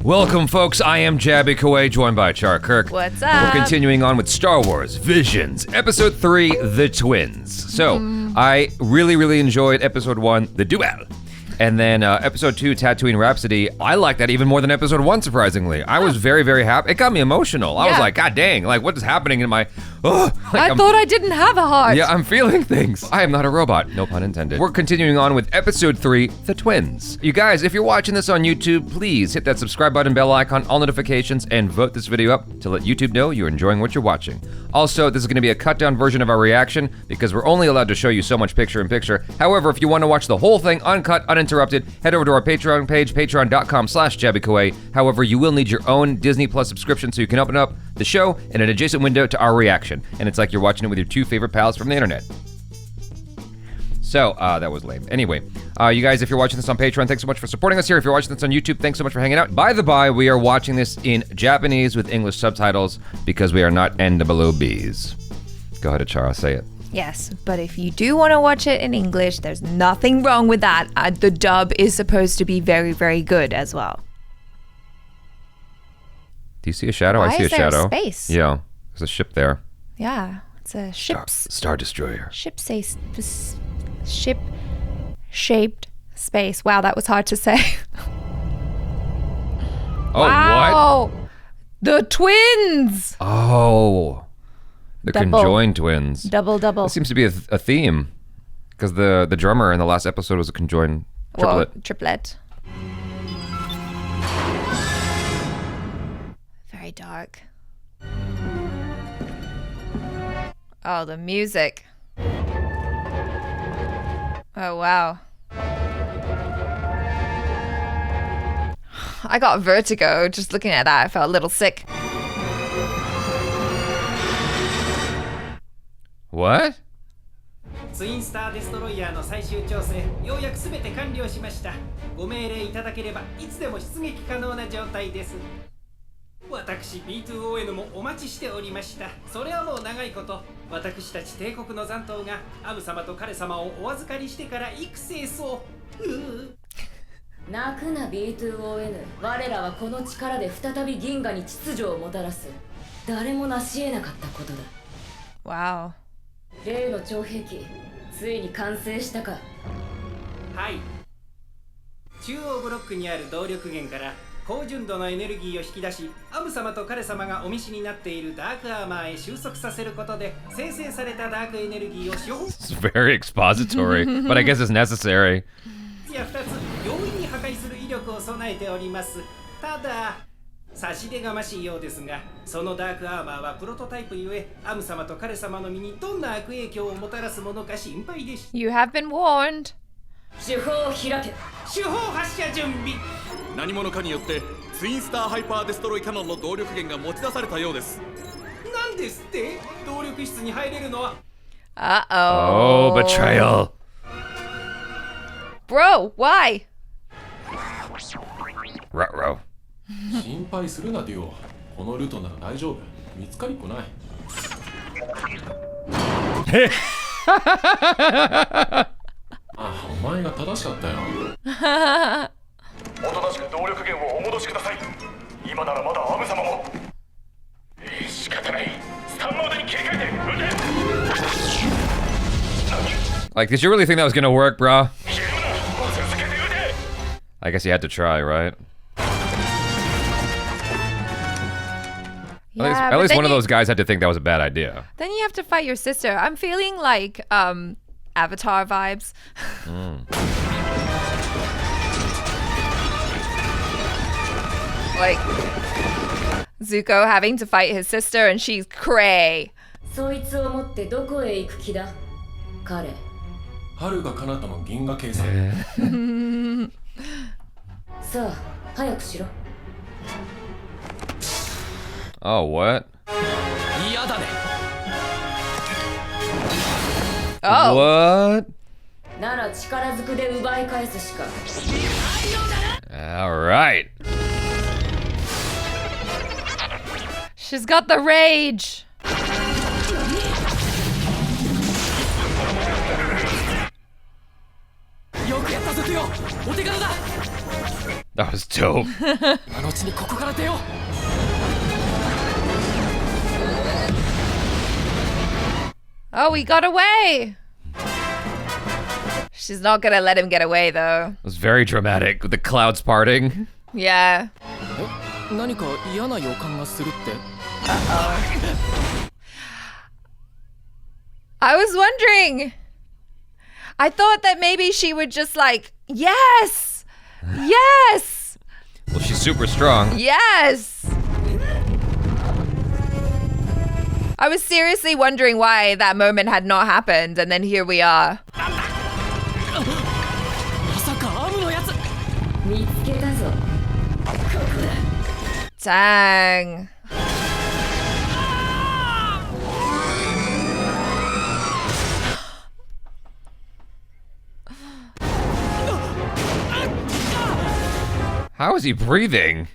Welcome, folks. I am Jaby Koay, joined by ACHARA KIRK. What's up? We're continuing on with Star Wars Visions, Episode 3, The Twins. So, I really enjoyed Episode 1, The Duel. And then Episode 2, Tatooine Rhapsody, I liked that even more than Episode 1, surprisingly. I was very happy. It got me emotional. I was like, God dang, like, what is happening in my... I thought I didn't have a heart. Yeah, I'm feeling things. I am not a robot. No pun intended. We're continuing on with Episode 3, The Twins. You guys, if you're watching this on YouTube, please hit that subscribe button, bell icon, all notifications, and vote this video up to let YouTube know you're enjoying what you're watching. Also, this is going to be a cut-down version of our reaction because we're only allowed to show you so much picture-in-picture. However, if you want to watch the whole thing uncut, uninterrupted, head over to our Patreon page, patreon.com/JabyKoay. However, you will need your own Disney Plus subscription so you can open up the show in an adjacent window to our reaction. And it's like you're watching it with your two favorite pals from the internet. So, that was lame. Anyway, you guys, if you're watching this on Patreon, thanks so much for supporting us here. If you're watching this on YouTube, thanks so much for hanging out. By the by, we are watching this in Japanese with English subtitles because we are not NWBs. Go ahead, ACHARA, say it. Yes, but if you do want to watch it in English, there's nothing wrong with that. The dub is supposed to be very good as well. Do you see a shadow? Why I see is a there shadow. Space? Yeah, there's a ship there. Yeah, it's a Star Destroyer. ship-shaped space. Wow, that was hard to say. Oh, wow. what? The twins! Oh, the Double. conjoined twins. Double. That seems to be a theme, because the drummer in the last episode was a conjoined triplet. Whoa, triplet. Very dark. Oh, the music. Oh, wow. I got vertigo just looking at that. I felt a little sick. What? ツインスターデストロイヤーの最終調整、ようやくすべて完了しました。ご命令いただければいつでも出撃可能な状態です。私 B2ON もお待ちしておりました。それはもう長いこと、私たち帝国の残党がアム様と彼様をお預かりしてから幾星そう。泣くな B2ON。我らはこの力で再び銀河に秩序をもたらす。誰も成し得なかったことだ。Wow. 例の超兵器、ついに完成したか。はい。中央ブロックにある動力源から高純度のエネルギーを引き出し、アム様と彼様がお召しになっているダークアーマーへ収束させることで生成されたダークエネルギーを使用。It's very expository, but I guess it's necessary. や2つ容易に破壊する威力を備えております。ただ差し出がましいようですが、そのダークアーマーはプロトタイプゆえ、アム様と彼様の身にどんな悪影響をもたらすものか心配です。 You have been warned. 手法を開け。手法発射準備。何者かによってツインスターハイパーデストロイキャノンの動力源が持ち出されたようです。なんですって？動力室に入れるのは。Uh-oh. Oh, betrayal. Bro, why? Ruh-roh. 心配するなデュオ。このルートなら大丈夫。見つかりっこない。あ、お前が正しかったよ。おとなしく動力源をお戻しください。今ならまだアム様も。仕方ない。スタンモードに切り替えて撃て。 Like, did you really think that was gonna work, bro? ひるむな。続けて撃て。 I guess you had to try, right? Yeah, At least but one of then those guys had to think that was a bad idea. Then you have to fight your sister. I'm feeling like Avatar vibes. Like Zuko having to fight his sister and she's cray. そいつを持ってどこへ行く気だ、彼。春が彼方の銀河計算。さあ、早くしろ。Oh, what? 嫌だね。Oh. What? なら力ずくで奪い返すしか。 All right. She's got the rage. That was go. Oh, he got away. She's not gonna let him get away, though. It was very dramatic with the clouds parting. Yeah. I was wondering. I thought that maybe she would just like, yes! Yes! Well, she's super strong. Yes! I was seriously wondering why that moment had not happened, and then here we are. Dang. How is he breathing?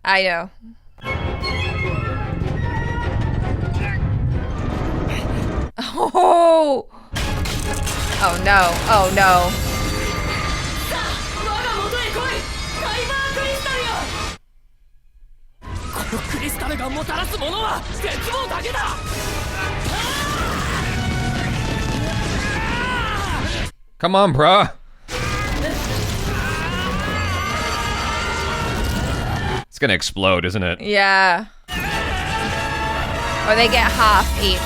I know. Oh! Oh no, oh no. Come on, bruh. It's gonna explode, isn't it? Yeah. Or they get half each.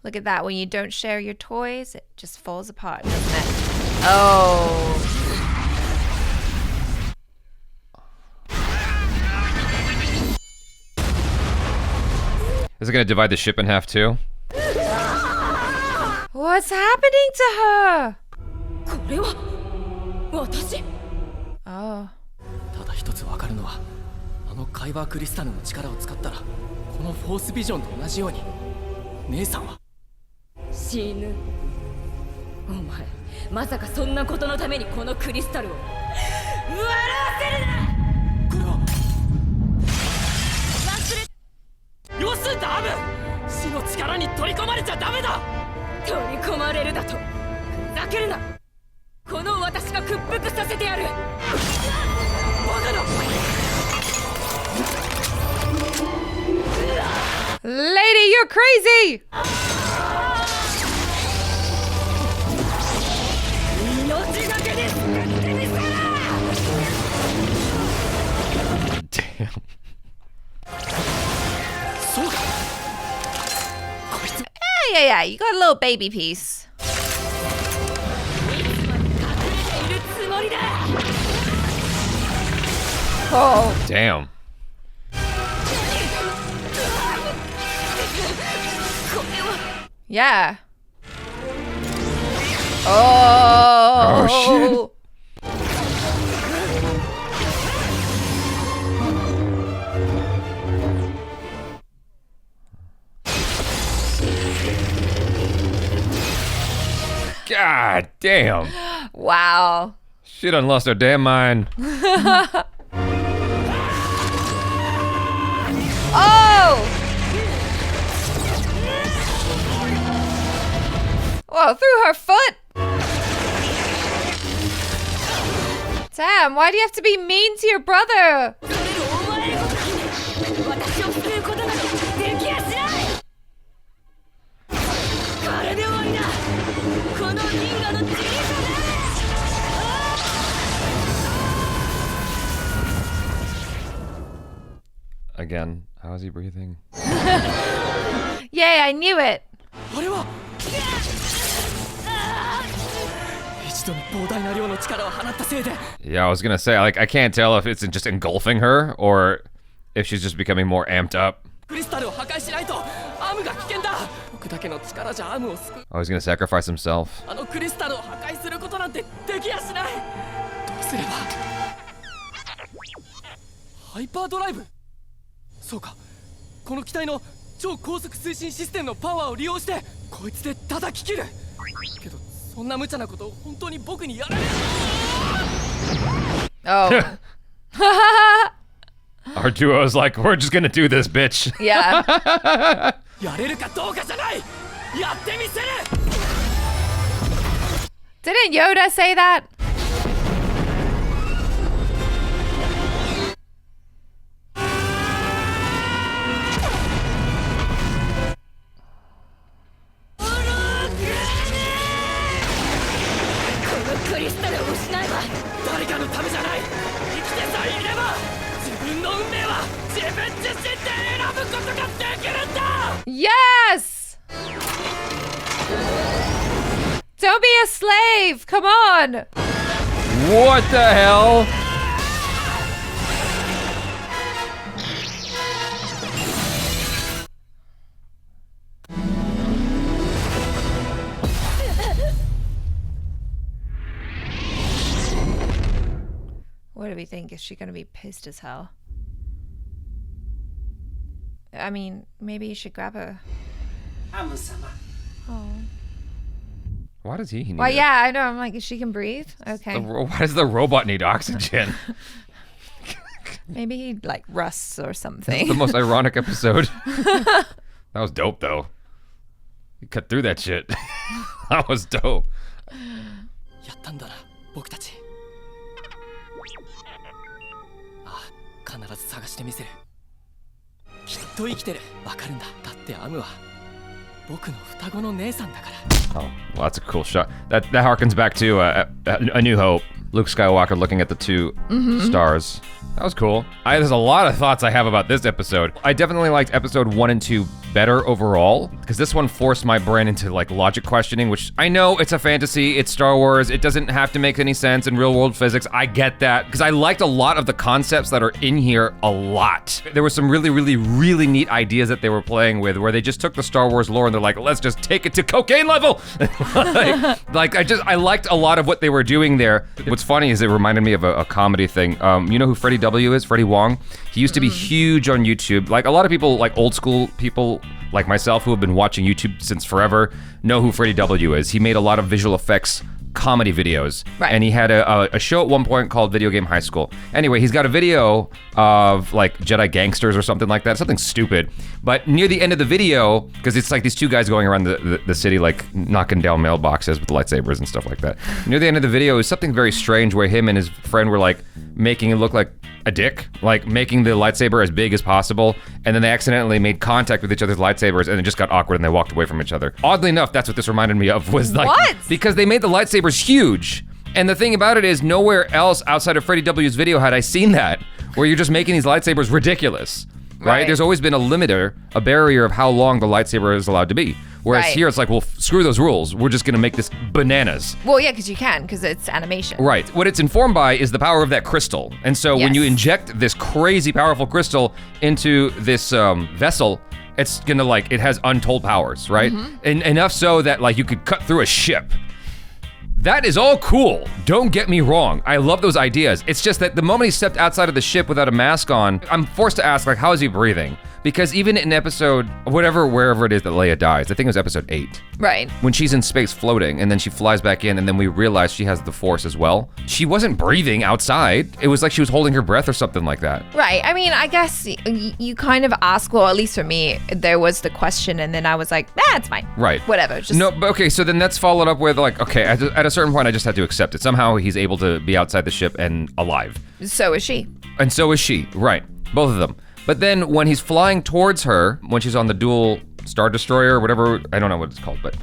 Look at that. When you don't share your toys, it just falls apart, doesn't it? Oh. Is it gonna divide the ship in half too? What's happening to her? Oh. ただ一つわかるのは、あのカイバークリスタルの力を使ったら、このフォースビジョンと同じように、姉さんは死ぬ。お前、まさかそんなことのためにこのクリスタルを笑わせるな。これは忘れ。よしダメ。死の力に取り込まれちゃダメだ。取り込まれるだと。ふざけるな。この私が屈服させてやる。バカだ。Lady, you're crazy! Damn. Yeah, you got a little baby piece. Oh. Damn. Yeah. Oh. Oh, God damn. Wow. She done lost her damn mind. Oh! Whoa, through her foot! Damn, why do you have to be mean to your brother? Again, how is he breathing? Yay, I knew it. Yeah, I was gonna say, like, I can't tell if it's just engulfing her or if she's just becoming more amped up. Oh, he's gonna sacrifice himself. Oh. Our duo is like, we're just gonna do this, bitch. Yeah. Didn't Yoda say that? さで失えば誰かのためじゃない。生きてさえいれば自分の運命は自分自身で選ぶことができるんだ。 Yes! Don't be a slave! Come on! What the hell? What do we think? Is she gonna be pissed as hell? I mean, maybe you should grab her. アム様 Why does he need Well, it? yeah, I know. I'm like, she can breathe? Okay. Why does the robot need oxygen? Maybe he like rusts or The something. most ironic episode. That was dope, though. You cut through that shit. That was dope. やったんだな、僕たち。ああ、必ず探してみせる。きっと生きてる。わかるんだ。だってアムは僕の双子の姉さんだから。 Oh, well, that's a cool shot. That harkens back to A New Hope. Luke Skywalker looking at the two stars. That was cool. There's a lot of thoughts I have about this episode. I definitely liked episode 1 and 2 better overall, because this one forced my brain into like logic questioning, which I know it's a fantasy, it's Star Wars, it doesn't have to make any sense in real world physics. I get that, because I liked a lot of the concepts that are in here a lot. There were some really, really, really neat ideas that they were playing with, where they just took the Star Wars lore and they're like, let's just take it to cocaine level. I liked a lot of what they were doing there. What's funny is it reminded me of a comedy thing. You know who Freddie W is? Freddie Wong? He used to be huge on YouTube. Like a lot of people, like old school people like myself who have been watching YouTube since forever, know who Freddie W is. He made a lot of visual effects comedy videos. Right. And he had a show at one point called Video Game High School. Anyway, he's got a video of like Jedi gangsters or something like that, something stupid. But near the end of the video, because it's like these two guys going around the city like knocking down mailboxes with lightsabers and stuff like that. Near the end of the video is something very strange where him and his friend were like making it look like a dick, like making the lightsaber as big as possible, and then they accidentally made contact with each other's lightsabers and it just got awkward and they walked away from each other. Oddly enough, that's what this reminded me of, was like, What? because they made the lightsabers huge. And the thing about it is nowhere else outside of Freddie W's video had I seen that, where you're just making these lightsabers ridiculous, right? Right. There's always been a limiter, a barrier of how long the lightsaber is allowed to be. Whereas Right. here it's like, well, screw those rules. We're just gonna make this bananas. Well, yeah, because you can, because it's animation. Right. What it's informed by is the power of that crystal. And so when you Yes. inject this crazy powerful crystal into this vessel, it's gonna like, it has untold powers, right? And enough so that like you could cut through a ship. That is all cool. Don't get me wrong. I love those ideas. It's just that the moment he stepped outside of the ship without a mask on, I'm forced to ask, like, how is he breathing? Because even in episode, wherever it is that Leia dies, I think it was episode 8, Right. when she's in space floating and then she flies back in and then we realize she has the Force as well, she wasn't breathing outside. It was like she was holding her breath or something like that. Right. I mean, I guess you kind of ask, well, at least for me, there was the question, and then I was like, it's fine. Right. Whatever. Just No, but okay, so then that's followed up with like, okay, at a certain point I just had to accept it. Somehow he's able to be outside the ship and alive. So is she. And so is she, right, both of them. But then when he's flying towards her, when she's on the dual Star Destroyer or whatever, I don't know what it's called, but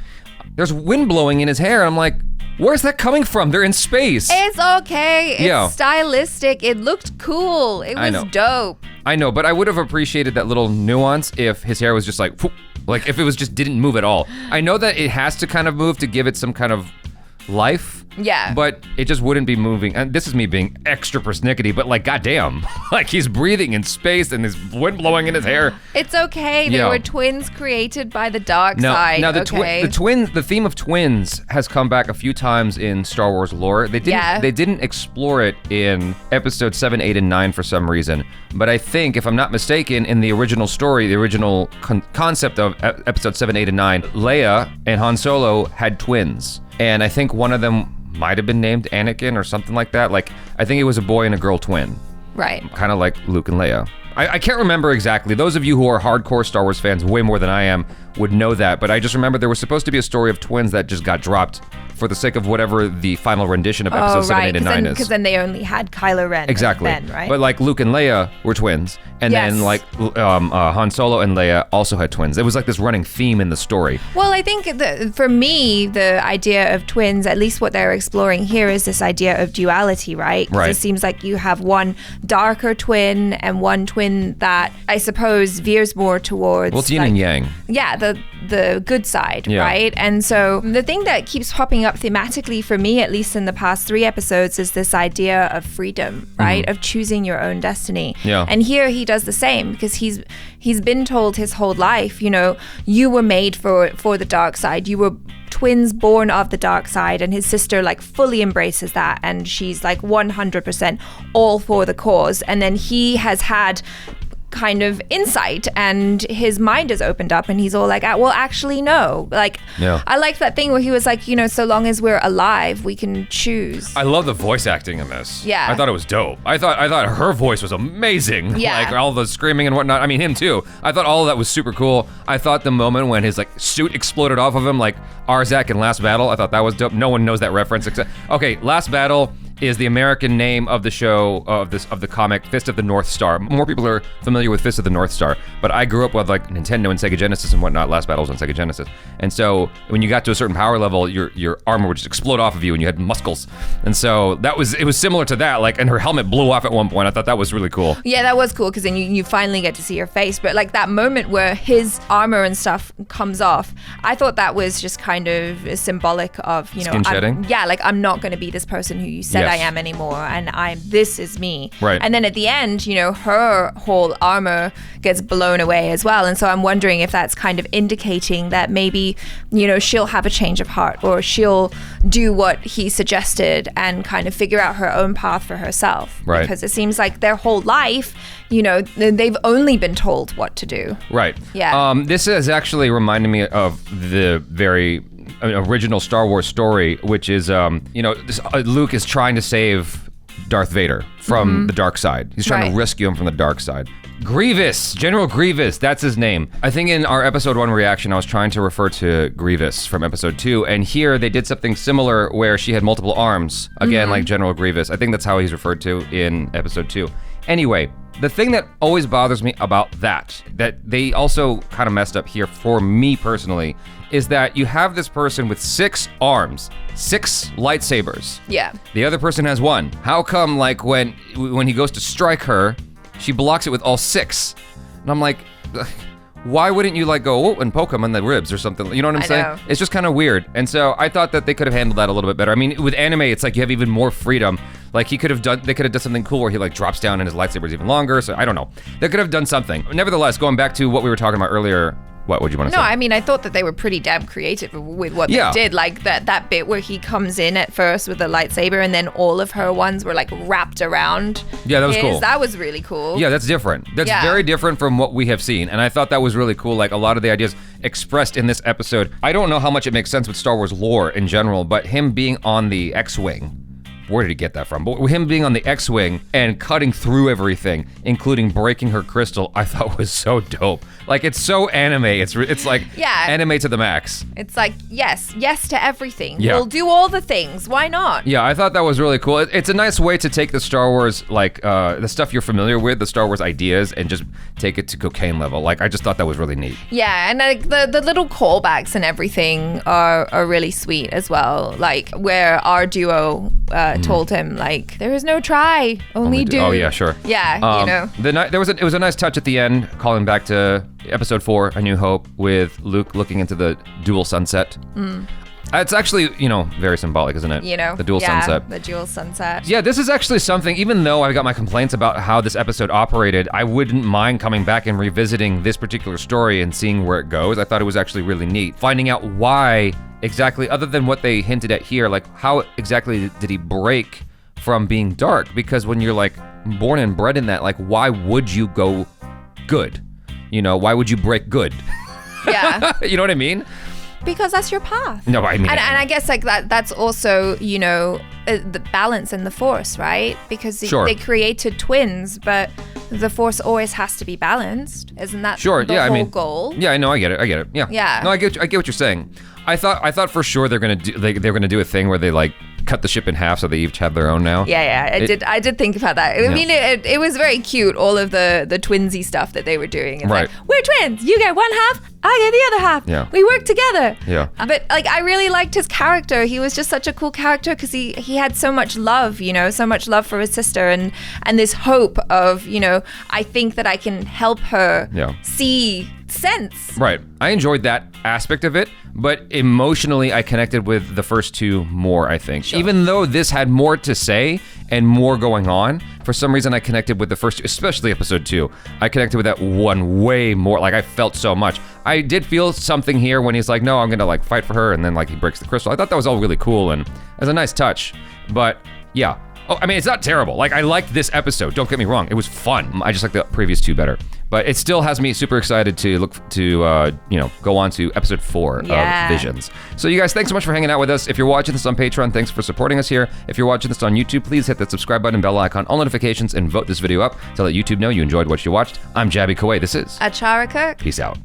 there's wind blowing in his hair. And I'm like, where's that coming from? They're in space. It's okay. It's Yeah. stylistic. It looked cool. It I was know. dope. I know, but I would have appreciated that little nuance if his hair was just like, whoop, like if it was just didn't move at all. I know that it has to kind of move to give it some kind of life. Yeah. But it just wouldn't be moving. And this is me being extra persnickety, but like, goddamn, like he's breathing in space and there's wind blowing in his hair. It's okay. They Yeah. were twins created by the dark side. Now the okay. the theme of twins has come back a few times in Star Wars lore. They didn't explore it in episode 7, 8, and 9 for some reason. But I think, if I'm not mistaken, in the original story, the original concept of episode 7, 8, and 9, Leia and Han Solo had twins. And I think one of them might have been named Anakin or something like that. Like, I think it was a boy and a girl twin. Right. Kind of like Luke and Leia. I can't remember exactly. Those of you who are hardcore Star Wars fans, way more than I am, would know that. But I just remember there was supposed to be a story of twins that just got dropped for the sake of whatever the final rendition of episode 7, 8, and 9 is. Because then they only had Kylo Ren. Exactly. Then, right? But like Luke and Leia were twins, and then like Han Solo and Leia also had twins. It was like this running theme in the story. Well, I think for me, the idea of twins, at least what they're exploring here, is this idea of duality, right? Right. It seems like you have one darker twin and one twin that I suppose veers more towards. Well, it's yin and yang. Yeah, the good side, right? And so the thing that keeps popping up thematically for me, at least in the past 3 episodes, is this idea of freedom, right? Of choosing your own destiny. Yeah. And here he does the same, because he's been told his whole life, you were made for the dark side. You were twins born of the dark side, and his sister like fully embraces that, and she's like 100% all for the cause. And then he has had kind of insight, and his mind is opened up, and he's all like, well, actually no, like I like that thing where he was like, so long as we're alive we can choose. I love the voice acting in this. I thought it was dope. I thought her voice was amazing. Like all the screaming and whatnot. I mean, him too. I thought all of that was super cool. I thought the moment when his like suit exploded off of him like Arzak in Last Battle, I thought that was dope. No one knows that reference except Last Battle is the American name of the show, of the comic Fist of the North Star. More people are familiar with Fist of the North Star, but I grew up with like Nintendo and Sega Genesis and whatnot. Last Battle was on Sega Genesis, and so when you got to a certain power level, your armor would just explode off of you, and you had muscles, and so it was similar to that. Like, and her helmet blew off at one point. I thought that was really cool. Yeah, that was cool, because then you finally get to see her face. But like that moment where his armor and stuff comes off, I thought that was just kind of symbolic of skin shedding. Like I'm not going to be this person who you said I am anymore, and this is me. Right. And then at the end, her whole armor gets blown away as well. And so I'm wondering if that's kind of indicating that maybe, she'll have a change of heart, or she'll do what he suggested and kind of figure out her own path for herself. Right. Because it seems like their whole life, they've only been told what to do. Right. Yeah. This has actually reminded me of the very original Star Wars story, which is, Luke is trying to save Darth Vader from the dark side. He's trying to rescue him from the dark side. Grievous, General Grievous, that's his name. I think in our episode 1 reaction, I was trying to refer to Grievous from episode 2, and here they did something similar where she had multiple arms, again, like General Grievous. I think that's how he's referred to in episode 2. Anyway, the thing that always bothers me about that they also kind of messed up here for me personally, is that you have this person with 6 arms, 6 lightsabers. Yeah. The other person has 1. How come, like, when he goes to strike her, she blocks it with all 6? And I'm like, why wouldn't you like go and poke him on the ribs or something? You know what I'm saying? Know. It's just kind of weird. And so I thought that they could have handled that a little bit better. I mean, with anime, it's like you have even more freedom. Like they could have done something cool where he like drops down and his lightsaber's even longer. So I don't know. They could have done something. Nevertheless, going back to what we were talking about earlier, what would you want to say? No, I mean, I thought that they were pretty damn creative with what they did. Like that bit where he comes in at first with the lightsaber, and then all of her ones were like wrapped around. Yeah, that was cool. That was really cool. Yeah, that's different. That's very different from what we have seen. And I thought that was really cool. Like a lot of the ideas expressed in this episode. I don't know how much it makes sense with Star Wars lore in general, but him being on the X-Wing, where did he get that from? But him being on the X-Wing and cutting through everything, including breaking her crystal, I thought was so dope. Like, it's so anime. It's like anime to the max. It's like, yes to everything. Yeah. We'll do all the things. Why not? Yeah, I thought that was really cool. It's a nice way to take the Star Wars, like, the stuff you're familiar with, the Star Wars ideas, and just take it to cocaine level. Like, I just thought that was really neat. Yeah, and like the little callbacks and everything are really sweet as well. Like, where our duo told him, like, there is no try, only do. Oh, yeah, sure. Yeah, It was a nice touch at the end, calling back to Episode 4, A New Hope, with Luke looking into the dual sunset. It's actually, very symbolic, isn't it? The dual sunset. The dual sunset. Yeah, this is actually something, even though I got my complaints about how this episode operated, I wouldn't mind coming back and revisiting this particular story and seeing where it goes. I thought it was actually really neat. Finding out why exactly, other than what they hinted at here, like how exactly did he break from being dark? Because when you're like born and bred in that, like why would you go good? Why would you break good? Yeah. You know what I mean? Because that's your path. No, I mean, and I guess like that's also, the balance and the force, right? Because they created twins, but the Force always has to be balanced. Isn't that Sure, the yeah, I whole mean, goal? Yeah, I know, I get it. Yeah. Yeah. No, I get what you're saying. I thought for sure they're gonna do a thing where they like cut the ship in half so they each have their own now. Yeah, I did think about that. I mean, it was very cute, all of the twinsy stuff that they were doing. It's Right. like, we're twins. You get one half, I get the other half. Yeah. We work together. Yeah. But like, I really liked his character. He was just such a cool character because he had so much love, so much love for his sister and this hope of, I think that I can help her see sense. Right. I enjoyed that aspect of it, but emotionally I connected with the first two more, I think. Sure. Even though this had more to say and more going on, for some reason I connected with the first two, especially episode 2. I connected with that one way more. Like, I felt so much. I did feel something here when he's like, no, I'm gonna like fight for her, and then like he breaks the crystal. I thought that was all really cool and it was a nice touch. But yeah. Oh, I mean, it's not terrible. Like, I liked this episode, don't get me wrong. It was fun. I just like the previous 2 better. But it still has me super excited to go on to episode 4 of Visions. So you guys, thanks so much for hanging out with us. If you're watching this on Patreon, thanks for supporting us here. If you're watching this on YouTube, please hit that subscribe button, bell icon, all notifications, and vote this video up to let YouTube know you enjoyed what you watched. I'm Jaby Koay. This is ACHARA KIRK. Peace out.